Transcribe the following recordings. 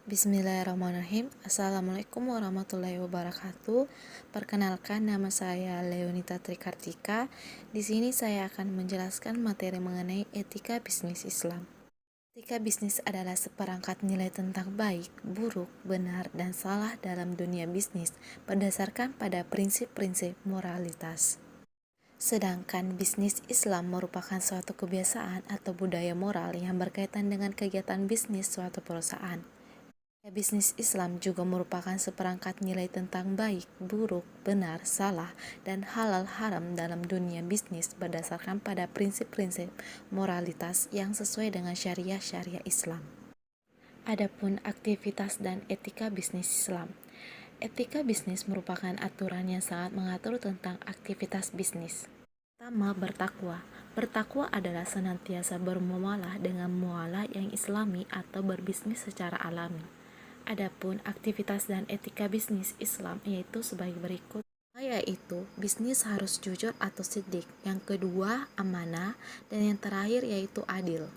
Bismillahirrahmanirrahim. Assalamualaikum warahmatullahi wabarakatuh. Perkenalkan, nama saya Leonita Trikartika. Di sini saya akan menjelaskan materi mengenai etika bisnis Islam. Etika bisnis adalah seperangkat nilai tentang baik, buruk, benar, dan salah dalam dunia bisnis berdasarkan pada prinsip-prinsip moralitas. Sedangkan bisnis Islam merupakan suatu kebiasaan atau budaya moral yang berkaitan dengan kegiatan bisnis suatu perusahaan. Bisnis Islam juga merupakan seperangkat nilai tentang baik, buruk, benar, salah, dan halal haram dalam dunia bisnis berdasarkan pada prinsip-prinsip moralitas yang sesuai dengan syariah Islam. Adapun aktivitas dan etika bisnis Islam. Etika bisnis merupakan aturan yang sangat mengatur tentang aktivitas bisnis. Pertama, bertakwa. Bertakwa adalah senantiasa bermuamalah dengan muamalah yang islami atau berbisnis secara alami. Adapun aktivitas dan etika bisnis Islam yaitu sebagai berikut, yaitu bisnis harus jujur atau siddiq, yang kedua amanah, dan yang terakhir yaitu adil.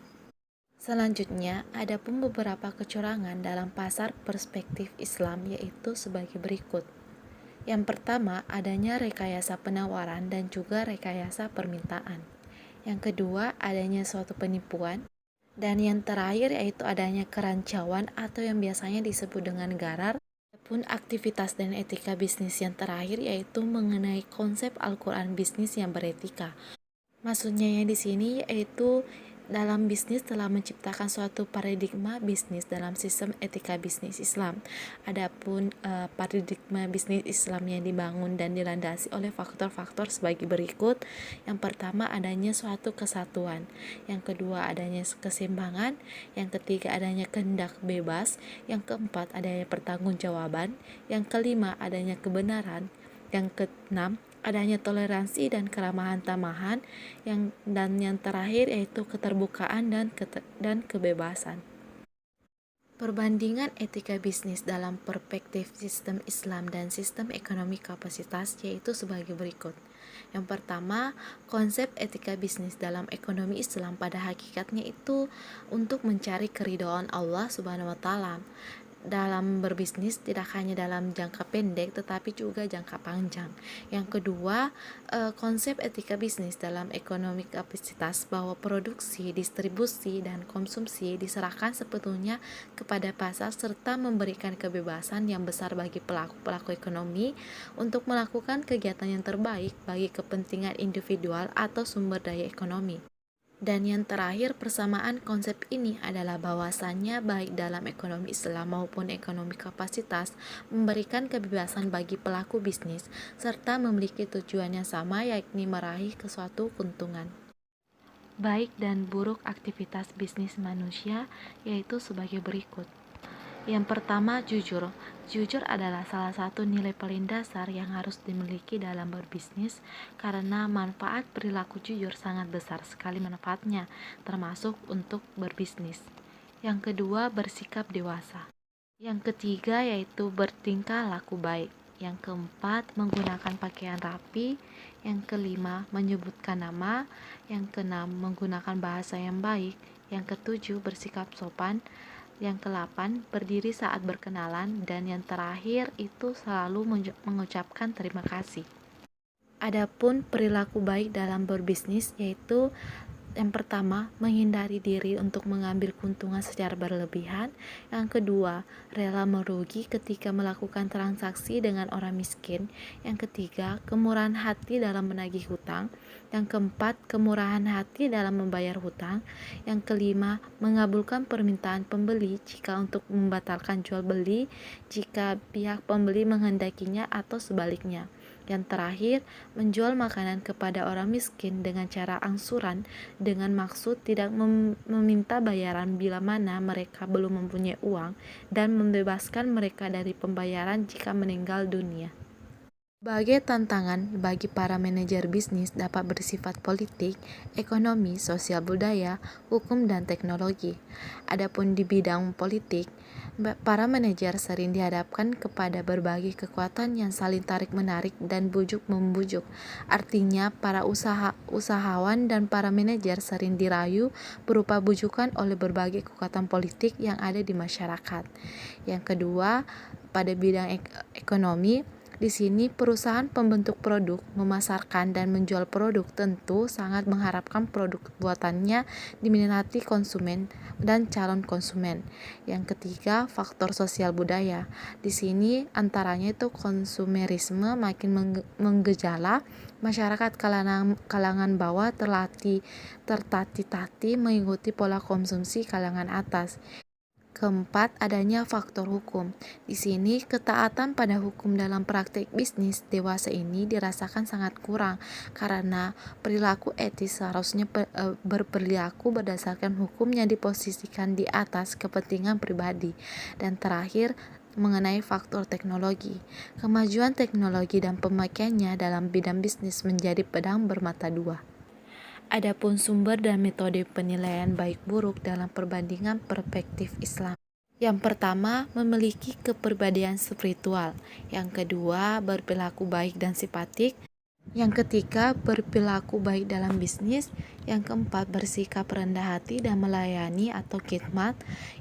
Selanjutnya, ada pun beberapa kecurangan dalam pasar perspektif Islam yaitu sebagai berikut. Yang pertama, adanya rekayasa penawaran dan juga rekayasa permintaan. Yang kedua, adanya suatu penipuan. Dan yang terakhir yaitu adanya kerancauan atau yang biasanya disebut dengan garar. Adapun aktivitas dan etika bisnis yang terakhir yaitu mengenai konsep Al-Quran bisnis yang beretika. Maksudnya yang di sini yaitu dalam bisnis telah menciptakan suatu paradigma bisnis dalam sistem etika bisnis Islam. Adapun paradigma bisnis Islam yang dibangun dan dilandasi oleh faktor-faktor sebagai berikut. Yang pertama, adanya suatu kesatuan. Yang kedua, adanya keseimbangan. Yang ketiga, adanya kehendak bebas. Yang keempat, adanya pertanggungjawaban. Yang kelima, adanya kebenaran. Yang keenam, adanya toleransi dan keramahan tamahan, dan yang terakhir yaitu keterbukaan dan kebebasan. Perbandingan etika bisnis dalam perspektif sistem Islam dan sistem ekonomi kapasitas yaitu sebagai berikut. Yang pertama, konsep etika bisnis dalam ekonomi Islam pada hakikatnya itu untuk mencari keridhaan Allah Subhanahu wa taala dalam berbisnis, tidak hanya dalam jangka pendek tetapi juga jangka panjang. Yang kedua, konsep etika bisnis dalam ekonomi kapasitas bahwa produksi, distribusi, dan konsumsi diserahkan sepenuhnya kepada pasar serta memberikan kebebasan yang besar bagi pelaku-pelaku ekonomi untuk melakukan kegiatan yang terbaik bagi kepentingan individual atau sumber daya ekonomi. Dan yang terakhir, persamaan konsep ini adalah bahwasannya baik dalam ekonomi Islam maupun ekonomi kapasitas memberikan kebebasan bagi pelaku bisnis serta memiliki tujuan yang sama, yakni meraih ke suatu keuntungan. Baik dan buruk aktivitas bisnis manusia yaitu sebagai berikut. Yang pertama, jujur. Jujur adalah salah satu nilai paling dasar yang harus dimiliki dalam berbisnis karena manfaat perilaku jujur sangat besar sekali manfaatnya, termasuk untuk berbisnis. Yang kedua, bersikap dewasa. Yang ketiga yaitu bertingkah laku baik. Yang keempat, menggunakan pakaian rapi. Yang kelima, menyebutkan nama. Yang keenam, menggunakan bahasa yang baik. Yang ketujuh, bersikap sopan. Yang ke-8, berdiri saat berkenalan. Dan yang terakhir itu selalu mengucapkan terima kasih. Adapun perilaku baik dalam berbisnis yaitu yang pertama, menghindari diri untuk mengambil keuntungan secara berlebihan. Yang kedua, rela merugi ketika melakukan transaksi dengan orang miskin. Yang ketiga, kemurahan hati dalam menagih hutang. Yang keempat, kemurahan hati dalam membayar hutang. Yang kelima, mengabulkan permintaan pembeli jika untuk membatalkan jual beli jika pihak pembeli menghendakinya atau sebaliknya. Yang terakhir, menjual makanan kepada orang miskin dengan cara angsuran dengan maksud tidak meminta bayaran bila mana mereka belum mempunyai uang dan membebaskan mereka dari pembayaran jika meninggal dunia. Berbagai tantangan bagi para manajer bisnis dapat bersifat politik, ekonomi, sosial budaya, hukum, dan teknologi. Adapun di bidang politik, para manajer sering dihadapkan kepada berbagai kekuatan yang saling tarik-menarik dan bujuk-membujuk. Artinya, para usahawan dan para manajer sering dirayu berupa bujukan oleh berbagai kekuatan politik yang ada di masyarakat. Yang kedua, pada bidang ekonomi, di sini perusahaan pembentuk produk, memasarkan dan menjual produk tentu sangat mengharapkan produk buatannya diminati konsumen dan calon konsumen. Yang ketiga, faktor sosial budaya. Di sini antaranya itu konsumerisme makin menggejala, masyarakat kalangan bawah tertatih-tatih mengikuti pola konsumsi kalangan atas. Keempat, adanya faktor hukum. Di sini, ketaatan pada hukum dalam praktik bisnis dewasa ini dirasakan sangat kurang karena perilaku etis seharusnya berperilaku berdasarkan hukum yang diposisikan di atas kepentingan pribadi. Dan terakhir, mengenai faktor teknologi. Kemajuan teknologi dan pemakaiannya dalam bidang bisnis menjadi pedang bermata dua. Adapun sumber dan metode penilaian baik buruk dalam perbandingan perspektif Islam. Yang pertama, memiliki kepribadian spiritual. Yang kedua, berperilaku baik dan simpatik. Yang ketiga, berperilaku baik dalam bisnis. Yang keempat, bersikap rendah hati dan melayani atau khidmat.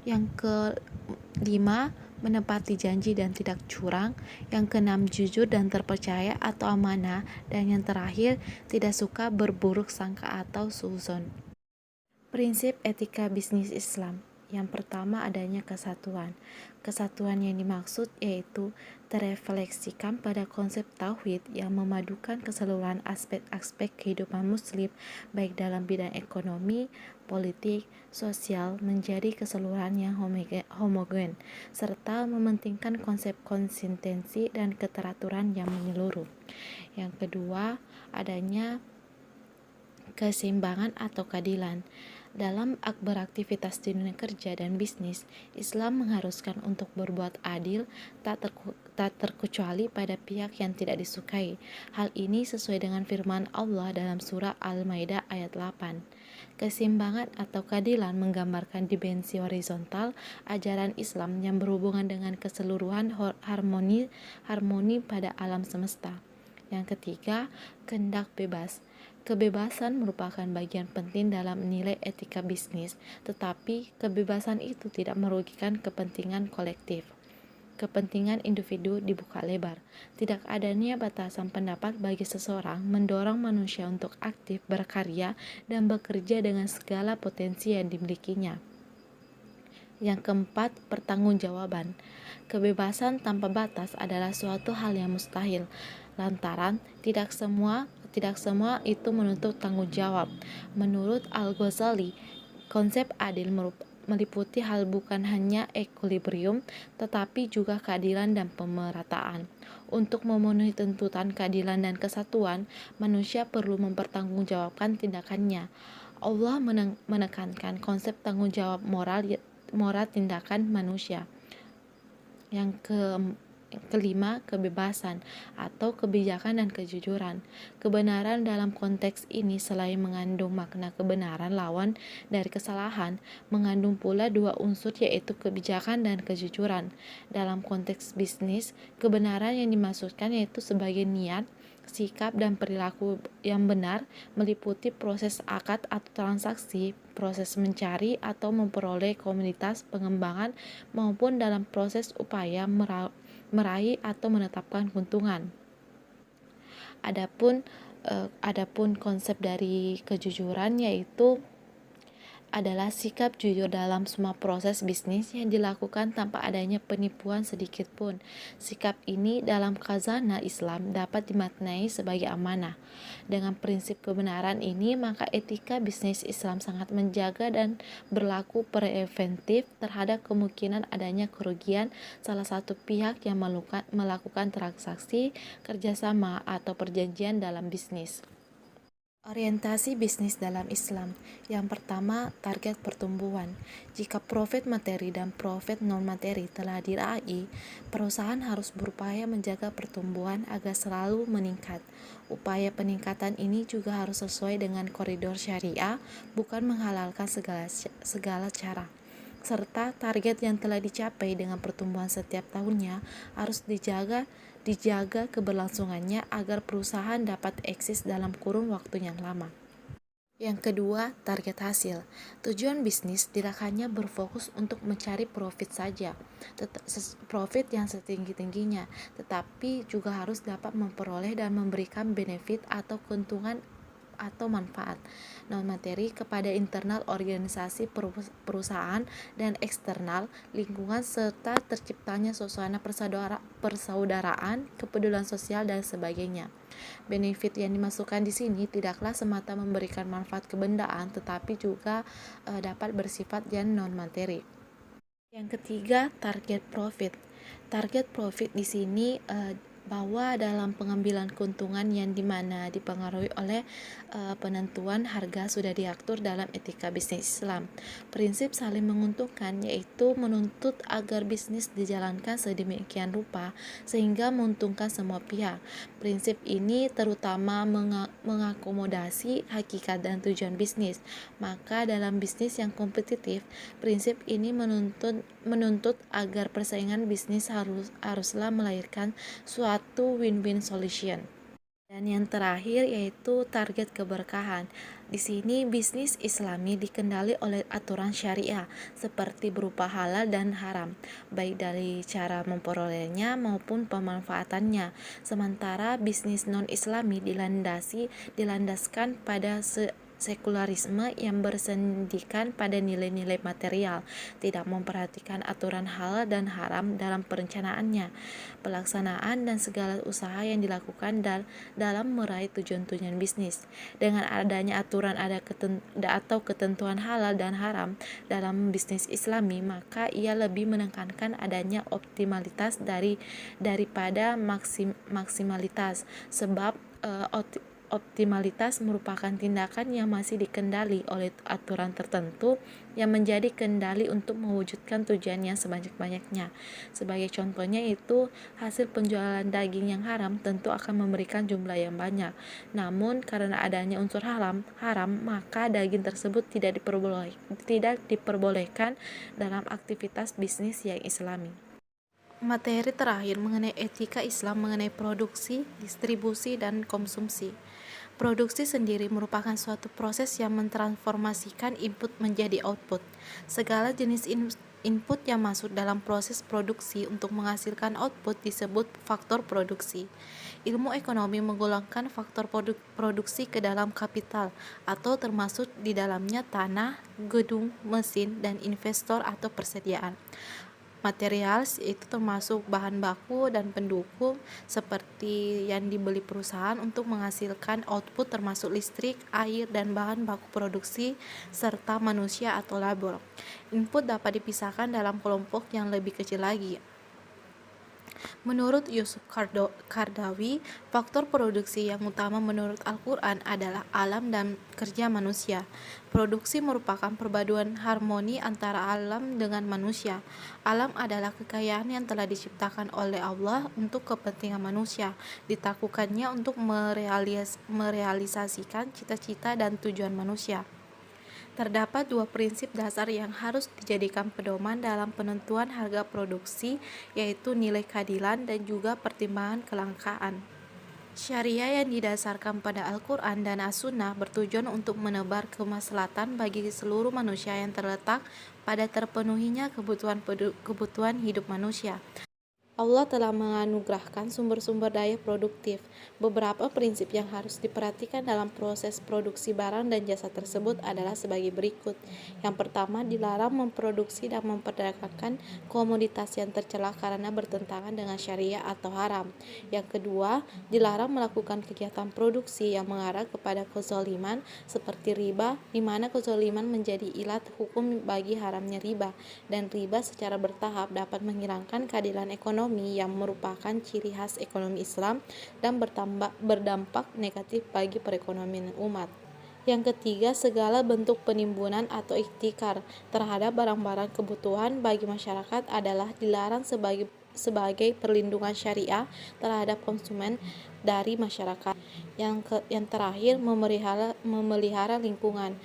Yang kelima, menepati janji dan tidak curang. Yang keenam, jujur dan terpercaya atau amanah. Dan yang terakhir, tidak suka berburuk sangka atau suuzon. Prinsip etika bisnis Islam. Yang pertama, adanya kesatuan. Kesatuan yang dimaksud yaitu terefleksikan pada konsep tauhid yang memadukan keseluruhan aspek-aspek kehidupan muslim baik dalam bidang ekonomi, politik, sosial menjadi keseluruhan yang homogen serta mementingkan konsep konsistensi dan keteraturan yang menyeluruh. Yang kedua, adanya keseimbangan atau keadilan. Dalam beraktivitas di dunia kerja dan bisnis, Islam mengharuskan untuk berbuat adil tak terkecuali pada pihak yang tidak disukai. Hal ini sesuai dengan firman Allah dalam surah Al-Maidah ayat 8. Keseimbangan atau keadilan menggambarkan dimensi horizontal ajaran Islam yang berhubungan dengan keseluruhan harmoni pada alam semesta. Yang ketiga, kehendak bebas. Kebebasan merupakan bagian penting dalam nilai etika bisnis, tetapi kebebasan itu tidak merugikan kepentingan kolektif. Kepentingan individu dibuka lebar. Tidak adanya batasan pendapat bagi seseorang mendorong manusia untuk aktif berkarya dan bekerja dengan segala potensi yang dimilikinya. Yang keempat, pertanggungjawaban. Kebebasan tanpa batas adalah suatu hal yang mustahil, lantaran tidak semua itu menuntut tanggung jawab. Menurut Al-Ghazali, konsep adil meliputi hal bukan hanya equilibrium, tetapi juga keadilan dan pemerataan. Untuk memenuhi tuntutan keadilan dan kesatuan, manusia perlu mempertanggungjawabkan tindakannya. Allah menekankan konsep tanggung jawab moral tindakan manusia. Yang kelima, kebebasan atau kebijakan dan kejujuran. Kebenaran dalam konteks ini selain mengandung makna kebenaran lawan dari kesalahan, mengandung pula dua unsur yaitu kebijakan dan kejujuran. Dalam konteks bisnis, kebenaran yang dimaksudkan yaitu sebagai niat, sikap dan perilaku yang benar meliputi proses akad atau transaksi, proses mencari atau memperoleh komunitas pengembangan maupun dalam proses upaya meraih atau menetapkan keuntungan. Adapun konsep dari kejujuran yaitu adalah sikap jujur dalam semua proses bisnis yang dilakukan tanpa adanya penipuan sedikit pun. Sikap ini dalam khazanah Islam dapat dimaknai sebagai amanah. Dengan prinsip kebenaran ini, maka etika bisnis Islam sangat menjaga dan berlaku preventif terhadap kemungkinan adanya kerugian salah satu pihak yang melakukan transaksi, kerjasama, atau perjanjian dalam bisnis. Orientasi bisnis dalam Islam. Yang pertama, target pertumbuhan. Jika profit materi dan profit non-materi telah diraih, perusahaan harus berupaya menjaga pertumbuhan agar selalu meningkat. Upaya peningkatan ini juga harus sesuai dengan koridor syariah, bukan menghalalkan segala cara. Serta target yang telah dicapai dengan pertumbuhan setiap tahunnya harus dijaga keberlangsungannya agar perusahaan dapat eksis dalam kurun waktu yang lama. Yang kedua, target hasil. Tujuan bisnis tidak hanya berfokus untuk mencari profit saja, profit yang setinggi-tingginya, tetapi juga harus dapat memperoleh dan memberikan benefit atau keuntungan atau manfaat non-materi kepada internal organisasi perusahaan dan eksternal lingkungan, serta terciptanya suasana persaudaraan, kepedulian sosial, dan sebagainya. Benefit yang dimasukkan di sini tidaklah semata memberikan manfaat kebendaan, tetapi juga dapat bersifat yang non-materi. Yang ketiga, target profit. Target profit di sini bahwa dalam pengambilan keuntungan yang dimana dipengaruhi oleh penentuan harga sudah diatur dalam etika bisnis Islam. Prinsip saling menguntungkan yaitu menuntut agar bisnis dijalankan sedemikian rupa sehingga menguntungkan semua pihak. Prinsip ini terutama mengakomodasi hakikat dan tujuan bisnis. Maka dalam bisnis yang kompetitif, prinsip ini menuntut agar persaingan bisnis haruslah melahirkan suatu win-win solution. Dan yang terakhir yaitu target keberkahan. Di sini bisnis Islami dikendali oleh aturan syariah seperti berupa halal dan haram, baik dari cara memperolehnya maupun pemanfaatannya. Sementara bisnis non-Islami dilandaskan pada sekularisme yang bersendikan pada nilai-nilai material, tidak memperhatikan aturan halal dan haram dalam perencanaannya, pelaksanaan, dan segala usaha yang dilakukan dalam meraih tujuan-tujuan bisnis. Dengan adanya aturan atau ketentuan halal dan haram dalam bisnis Islami, maka ia lebih menekankan adanya optimalitas daripada maksimalitas, sebab optimalitas merupakan tindakan yang masih dikendali oleh aturan tertentu yang menjadi kendali untuk mewujudkan tujuan yang sebanyak-banyaknya. Sebagai contohnya itu, hasil penjualan daging yang haram tentu akan memberikan jumlah yang banyak. Namun karena adanya unsur haram, maka daging tersebut tidak diperbolehkan dalam aktivitas bisnis yang Islami. Materi terakhir mengenai etika Islam mengenai produksi, distribusi, dan konsumsi. Produksi sendiri merupakan suatu proses yang mentransformasikan input menjadi output. Segala jenis input yang masuk dalam proses produksi untuk menghasilkan output disebut faktor produksi. Ilmu ekonomi menggolongkan faktor produksi ke dalam kapital, atau termasuk di dalamnya tanah, gedung, mesin, dan investor atau persediaan. Material itu termasuk bahan baku dan pendukung seperti yang dibeli perusahaan untuk menghasilkan output, termasuk listrik, air, dan bahan baku produksi, serta manusia atau labor. Input dapat dipisahkan dalam kelompok yang lebih kecil lagi. Menurut Yusuf Qaradawi, faktor produksi yang utama menurut Al-Quran adalah alam dan kerja manusia. Produksi merupakan perpaduan harmoni antara alam dengan manusia. Alam adalah kekayaan yang telah diciptakan oleh Allah untuk kepentingan manusia, ditakukannya untuk merealisasikan cita-cita dan tujuan manusia. Terdapat dua prinsip dasar yang harus dijadikan pedoman dalam penentuan harga produksi, yaitu nilai keadilan dan juga pertimbangan kelangkaan. Syariah yang didasarkan pada Al-Quran dan As-Sunnah bertujuan untuk menebar kemaslahatan bagi seluruh manusia yang terletak pada terpenuhinya kebutuhan hidup manusia. Allah telah menganugerahkan sumber-sumber daya produktif. Beberapa prinsip yang harus diperhatikan dalam proses produksi barang dan jasa tersebut adalah sebagai berikut. Yang pertama, dilarang memproduksi dan memperdagangkan komoditas yang tercela karena bertentangan dengan syariah atau haram. Yang kedua, dilarang melakukan kegiatan produksi yang mengarah kepada kezaliman seperti riba, di mana kezaliman menjadi ilat hukum bagi haramnya riba, dan riba secara bertahap dapat menghilangkan keadilan ekonomi ekonomi yang merupakan ciri khas ekonomi Islam dan berdampak negatif bagi perekonomian umat. Yang ketiga, segala bentuk penimbunan atau ihtikar terhadap barang-barang kebutuhan bagi masyarakat adalah dilarang sebagai perlindungan syariah terhadap konsumen dari masyarakat. Yang terakhir, memelihara lingkungan.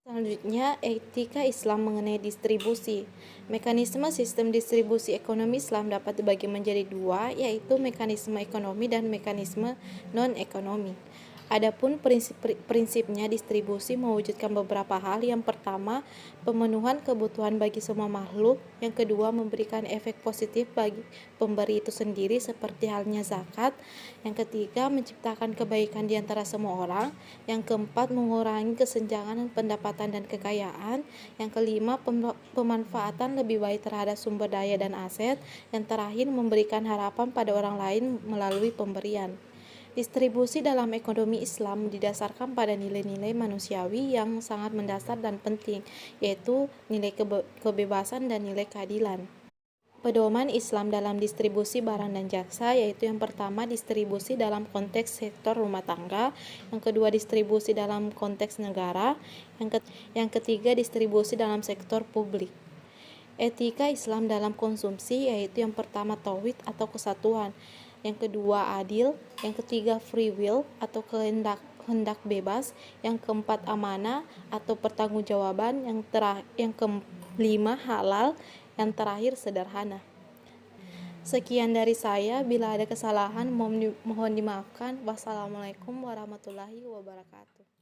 Selanjutnya, etika Islam mengenai distribusi. Mekanisme sistem distribusi ekonomi Islam dapat dibagi menjadi dua, yaitu mekanisme ekonomi dan mekanisme non-ekonomi. Adapun prinsipnya distribusi mewujudkan beberapa hal. Yang pertama, pemenuhan kebutuhan bagi semua makhluk. Yang kedua, memberikan efek positif bagi pemberi itu sendiri seperti halnya zakat. Yang ketiga, menciptakan kebaikan di antara semua orang. Yang keempat, mengurangi kesenjangan pendapatan dan kekayaan. Yang kelima, pemanfaatan lebih baik terhadap sumber daya dan aset. Yang terakhir, memberikan harapan pada orang lain melalui pemberian. Distribusi dalam ekonomi Islam didasarkan pada nilai-nilai manusiawi yang sangat mendasar dan penting, yaitu nilai kebebasan dan nilai keadilan. Pedoman Islam dalam distribusi barang dan jasa, yaitu yang pertama distribusi dalam konteks sektor rumah tangga, yang kedua distribusi dalam konteks negara, yang ketiga distribusi dalam sektor publik. Etika Islam dalam konsumsi, yaitu yang pertama tauhid atau kesatuan, yang kedua adil, yang ketiga free will atau kehendak bebas, yang keempat amanah atau pertanggungjawaban, yang kelima halal, yang terakhir sederhana. Sekian dari saya, bila ada kesalahan mohon dimaafkan. Wassalamualaikum warahmatullahi wabarakatuh.